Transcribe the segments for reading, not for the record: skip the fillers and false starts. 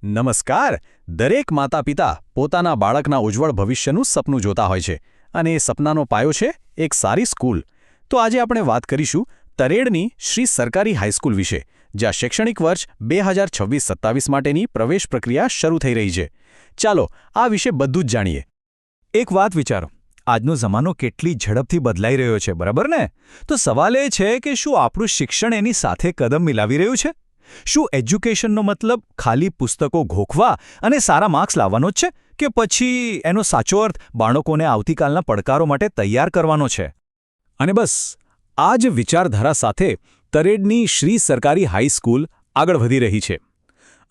નમસ્કાર. દરેક માતાપિતા પોતાના બાળકના ઉજ્જવળ ભવિષ્યનું સપનું જોતા હોય છે અને એ સપનાનો પાયો છે એક સારી સ્કૂલ. તો આજે આપણે વાત કરીશું તરેડની શ્રી સરકારી હાઈસ્કૂલ વિશે, જ્યાં શૈક્ષણિક વર્ષ 2026-27 માટેની પ્રવેશ પ્રક્રિયા શરૂ થઈ રહી છે. ચાલો આ વિશે બધું જ જાણીએ. એક વાત વિચારો, આજનો જમાનો કેટલી ઝડપથી બદલાઈ રહ્યો છે, બરાબર ને? તો સવાલ એ છે કે શું આપણું શિક્ષણ એની સાથે કદમ મિલાવી રહ્યું છે? શું એજ્યુકેશનનો મતલબ ખાલી પુસ્તકો ઘોખવા અને સારા માર્ક્સ લાવવાનો જ છે, કે પછી એનો સાચો અર્થ બાળકોને આવતીકાલના પડકારો માટે તૈયાર કરવાનો છે? અને બસ આ જ વિચારધારા સાથે તરેડની શ્રી સરકારી હાઈસ્કૂલ આગળ વધી રહી છે.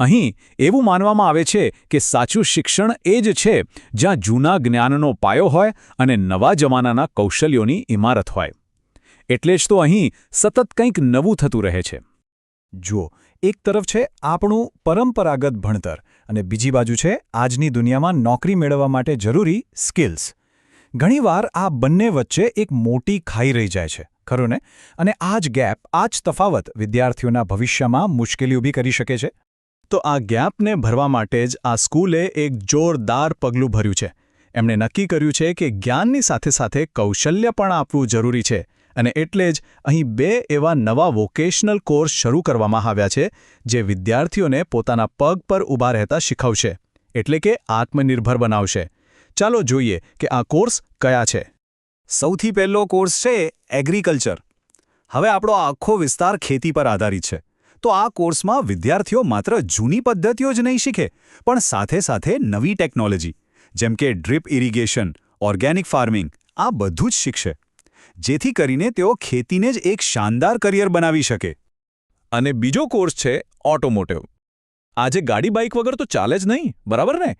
અહીં એવું માનવામાં આવે છે કે સાચું શિક્ષણ એ જ છે જ્યાં જૂના જ્ઞાનનો પાયો હોય અને નવા જમાનાના કૌશલ્યોની ઇમારત હોય. એટલે જ તો અહીં સતત કંઈક નવું થતું રહે છે. જુઓ, એક તરફ છે આપણું પરંપરાગત ભણતર અને બીજી બાજુ છે આજની દુનિયામાં નોકરી મેળવવા માટે જરૂરી સ્કિલ્સ. ઘણીવાર આ બંને વચ્ચે એક મોટી ખાઈ રહી જાય છે, ખરું ને? અને આ જ ગેપ, આ જ તફાવત વિદ્યાર્થીઓના ભવિષ્યમાં મુશ્કેલી ઊભી કરી શકે છે. તો આ ગેપને ભરવા માટે જ આ સ્કૂલે એક જોરદાર પગલું ભર્યું છે. એમણે નક્કી કર્યું છે કે જ્ઞાનની સાથે સાથે કૌશલ્ય પણ આપવું જરૂરી છે. અને એટલે જ અહીં 2 એવા નવા વોકેશનલ કોર્સ શરૂ કરવામાં આવ્યા છે જે વિદ્યાર્થીઓને પોતાના પગ પર ઊભા રહેતા શીખવશે, એટલે કે આત્મનિર્ભર બનાવશે. ચાલો જોઈએ કે આ કોર્સ કયા છે. સૌથી પહેલો કોર્સ છે એગ્રીકલ્ચર. હવે આપણો આખો વિસ્તાર ખેતી પર આધારિત છે. તો આ કોર્સમાં વિદ્યાર્થીઓ માત્ર જૂની પદ્ધતિઓ જ નહીં શીખે, પણ સાથે સાથે નવી ટેકનોલોજી જેમ કે ડ્રીપ ઇરિગેશન, ઓર્ગેનિક ફાર્મિંગ, આ બધું જ શીખશે, જેથી કરીને તેઓ ખેતીને જ એક શાનદાર કરિયર બનાવી શકે. અને બીજો કોર્સ છે ઓટોમોટિવ. આજે ગાડી બાઇક વગર તો ચાલે જ નહીં, બરાબર ને?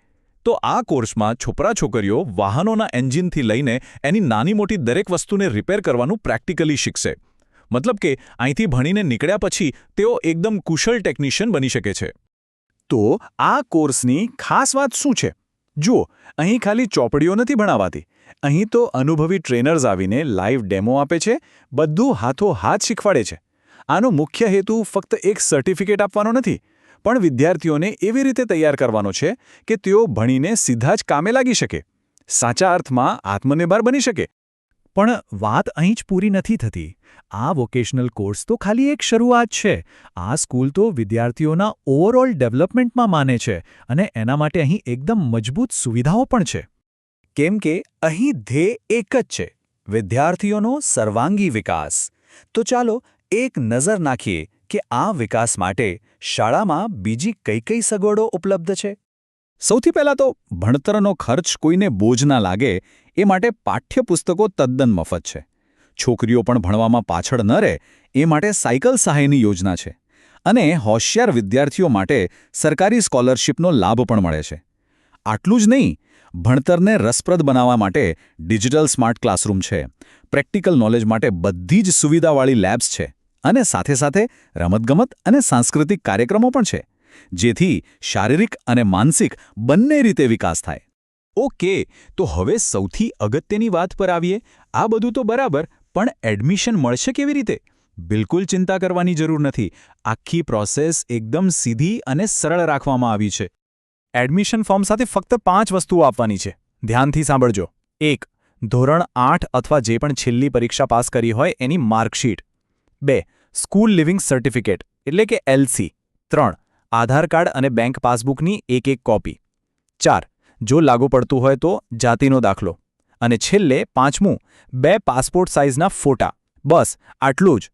તો આ કોર્સમાં છોકરા-છોકરીઓ વાહનોના એન્જિનથી લઈને એની નાની મોટી દરેક વસ્તુને રિપેર કરવાનું પ્રેક્ટિકલી શીખશે. મતલબ કે અહીંથી ભણીને નીકળ્યા પછી તેઓ એકદમ કુશળ ટેકનિશિયન બની શકે છે. તો આ કોર્સની ખાસ વાત શું છે? જુઓ, અહીં ખાલી ચોપડીઓ નથી ભણાવાતી. અહીં તો અનુભવી ટ્રેનર્સ આવીને લાઈવ ડેમો આપે છે, બધું હાથોહાથ શીખવાડે છે. આનો મુખ્ય હેતુ ફક્ત એક સર્ટિફિકેટ આપવાનો નથી, પણ વિદ્યાર્થીઓને એવી રીતે તૈયાર કરવાનો છે કે તેઓ ભણીને સીધા જ કામે લાગી શકે, સાચા અર્થમાં આત્મનિર્ભર બની શકે. પણ વાત અહીં જ પૂરી નથી થતી. આ વોકેશનલ કોર્સ તો ખાલી એક શરૂઆત છે. આ સ્કૂલ તો વિદ્યાર્થીઓના ઓવરઓલ ડેવલપમેન્ટમાં માને છે અને એના માટે અહીં એકદમ મજબૂત સુવિધાઓ પણ છે. કેમ કે અહીં ધ્યેય એક જ છે, વિદ્યાર્થીઓનો સર્વાંગી વિકાસ. તો ચાલો એક નજર નાખીએ કે આ વિકાસ માટે શાળામાં બીજી કઈ કઈ સગવડો ઉપલબ્ધ છે. સૌથી પહેલાં તો ભણતરનો ખર્ચ કોઈને બોજ ના લાગે એ માટે પાઠ્યપુસ્તકો તદ્દન મફત છે. છોકરીઓ પણ ભણવામાં પાછળ ન રહે એ માટે સાયકલ સહાયની યોજના છે. અને હોશિયાર વિદ્યાર્થીઓ માટે સરકારી સ્કોલરશિપનો લાભ પણ મળે છે. આટલું જ નહીં, ભણતરને રસપ્રદ બનાવવા માટે ડિજિટલ સ્માર્ટ ક્લાસરૂમ છે, પ્રેક્ટિકલ નોલેજ માટે બધી જ સુવિધાવાળી લેબ્સ છે અને સાથે સાથે રમતગમત અને સાંસ્કૃતિક કાર્યક્રમો પણ છે, જેથી શારીરિક અને માનસિક બંને રીતે વિકાસ થાય. ઓકે, તો હવે સૌથી અગત્યની વાત પર આવીએ. આ બધું તો બરાબર, પણ એડમિશન મળશે કેવી રીતે? બિલકુલ ચિંતા કરવાની જરૂર નથી. આખી પ્રોસેસ એકદમ સીધી અને સરળ રાખવામાં આવી છે. એડમિશન ફોર્મ સાથે ફક્ત 5 વસ્તુઓ આપવાની છે. ધ્યાનથી સાંભળજો. 1. ધોરણ 8 અથવા જે પણ છેલ્લી પરીક્ષા પાસ કરી હોય એની માર્કશીટ. 2. સ્કૂલ લિવિંગ સર્ટિફિકેટ એટલે કે LC. 3. આધાર કાર્ડ અને બેંક પાસબુકની એક કોપી. 4. જો લાગુ પડતું હોય તો જાતિનો દાખલો. અને છેલ્લે 5મું, 2 પાસપોર્ટ સાઇઝના ફોટા. બસ આટલું જ.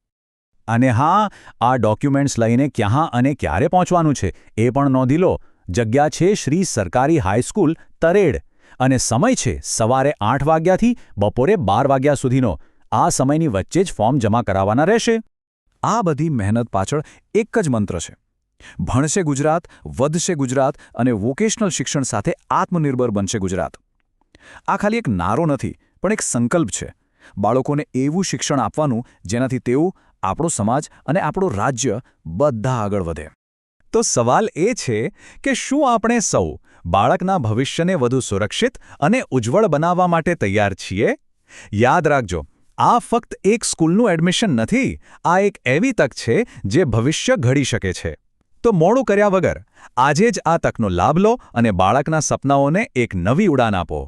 અને હા, આ ડોક્યુમેન્ટ્સ લઈને ક્યાં અને ક્યારે પહોંચવાનું છે એ પણ નોંધી લો. જગ્યા છે શ્રી સરકારી હાઈસ્કૂલ, તરેડ. અને સમય છે સવારે 8 વાગ્યાથી બપોરે 12 વાગ્યા સુધીનો. આ સમયની વચ્ચે જ ફોર્મ જમા કરાવવાના રહેશે. આ બધી મહેનત પાછળ એક જ મંત્ર છે: ભણશે ગુજરાત, વધશે ગુજરાત અને વોકેશનલ શિક્ષણ સાથે આત્મનિર્ભર બનશે ગુજરાત. આ ખાલી એક નારો નથી, પણ એક સંકલ્પ છે. બાળકોને એવું શિક્ષણ આપવાનું જેનાથી તેઓ, આપણો સમાજ અને આપણું રાજ્ય બધા આગળ વધે. તો સવાલ એ છે કે શું આપણે સૌ બાળકના ભવિષ્યને વધુ સુરક્ષિત અને ઉજ્જવળ બનાવવા માટે તૈયાર છીએ? યાદ રાખજો, આ ફક્ત એક સ્કૂલનું એડમિશન નથી, આ એક એવી તક છે જે ભવિષ્ય ઘડી શકે છે. તો મોડું કર્યા વગર આજે જ આ તકનો લાભ લો અને બાળકના સપનાઓને એક નવી ઉડાન આપો.